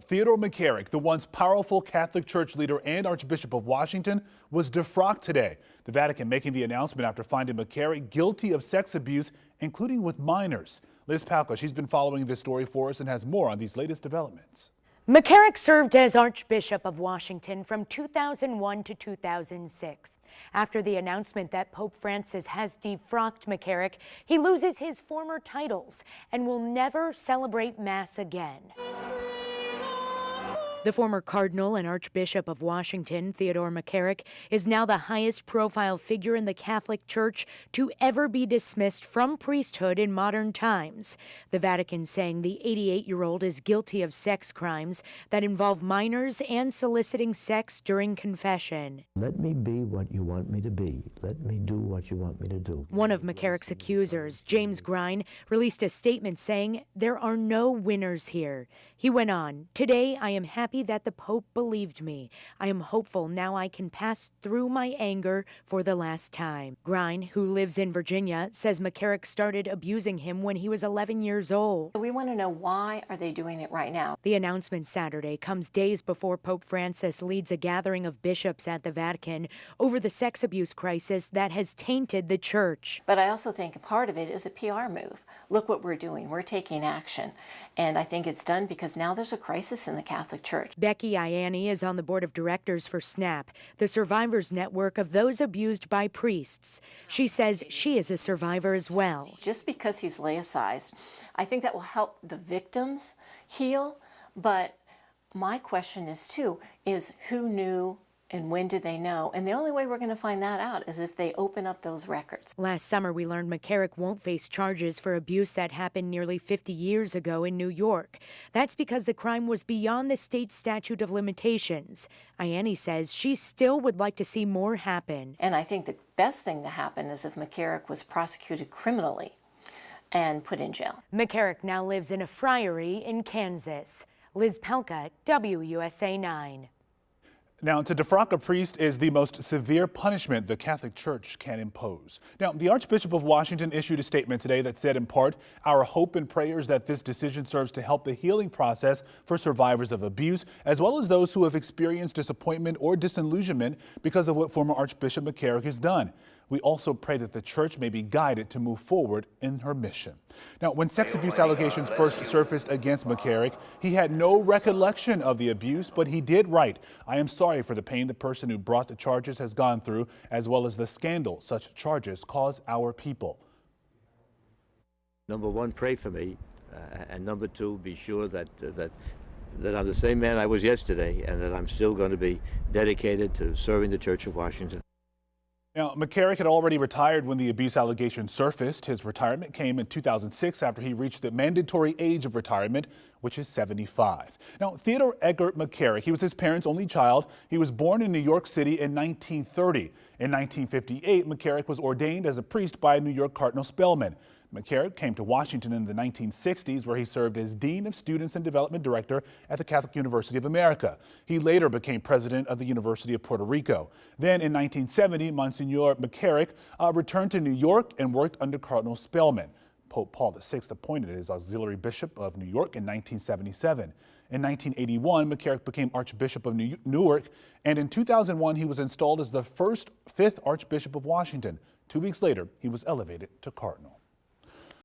Theodore McCarrick, the once powerful Catholic Church leader and Archbishop of Washington, was defrocked today. The Vatican making the announcement after finding McCarrick guilty of sex abuse, including with minors. Liz Palka, she's been following this story for us and has more on these latest developments. McCarick served as Archbishop of Washington from 2001 to 2006. After the announcement that Pope Francis has defrocked McCarick, he loses his former titles and will never celebrate Mass again. The former Cardinal and Archbishop of Washington, Theodore McCarrick, is now the highest profile figure in the Catholic Church to ever be dismissed from priesthood in modern times. The Vatican saying the 88-year-old is guilty of sex crimes that involve minors and soliciting sex during confession. Let me be what you want me to be. Let me do what you want me to do. One of McCarrick's accusers, James Grine, released a statement saying, "There are no winners here." He went on, "Today I am happy that the Pope believed me. I am hopeful now I can pass through my anger for the last time." Grine, who lives in Virginia, says McCarick started abusing him when he was 11 years old. We want to know, why are they doing it right now? The announcement Saturday comes days before Pope Francis leads a gathering of bishops at the Vatican over the sex abuse crisis that has tainted the Church. But I also think a part of it is a PR move. Look what we're doing. We're taking action. And I think it's done because now there's a crisis in the Catholic Church. Becky Ianni is on the board of directors for SNAP, the survivors network of those abused by priests. She says she is a survivor as well. Just because he's laicized, I think that will help the victims heal. But my question is too, is who knew and when did they know? And the only way we're going to find that out is if they open up those records. Last summer, we learned McCarick won't face charges for abuse that happened nearly 50 years ago in New York. That's because the crime was beyond the state statute of limitations. Ianni says she still would like to see more happen. And I think the best thing to happen is if McCarick was prosecuted criminally and put in jail. McCarick now lives in a friary in Kansas. Liz Palka, WUSA 9. Now, to defrock a priest is the most severe punishment the Catholic Church can impose. Now, the Archbishop of Washington issued a statement today that said, in part, "Our hope and prayers that this decision serves to help the healing process for survivors of abuse, as well as those who have experienced disappointment or disillusionment because of what former Archbishop McCarrick has done. We also pray that the Church may be guided to move forward in her mission." Now, when sex abuse allegations first surfaced against McCarrick, he had no recollection of the abuse, but he did write, "I am sorry for the pain the person who brought the charges has gone through, as well as the scandal such charges cause our people." Number one, pray for me, and number two, be sure that I'm the same man I was yesterday, and that I'm still going to be dedicated to serving the Church of Washington. Now, McCarrick had already retired when the abuse allegation surfaced. His retirement came in 2006 after he reached the mandatory age of retirement, which is 75. Now, Theodore Egbert McCarrick, he was his parents' only child. He was born in New York City in 1930. In 1958, McCarrick was ordained as a priest by New York Cardinal Spellman. McCarrick came to Washington in the 1960s, where he served as Dean of Students and Development Director at the Catholic University of America. He later became president of the University of Puerto Rico. Then in 1970, Monsignor McCarrick returned to New York and worked under Cardinal Spellman. Pope Paul VI appointed as auxiliary bishop of New York in 1977. In 1981, McCarrick became Archbishop of Newark, and in 2001, he was installed as the fifth Archbishop of Washington. 2 weeks later, he was elevated to Cardinal.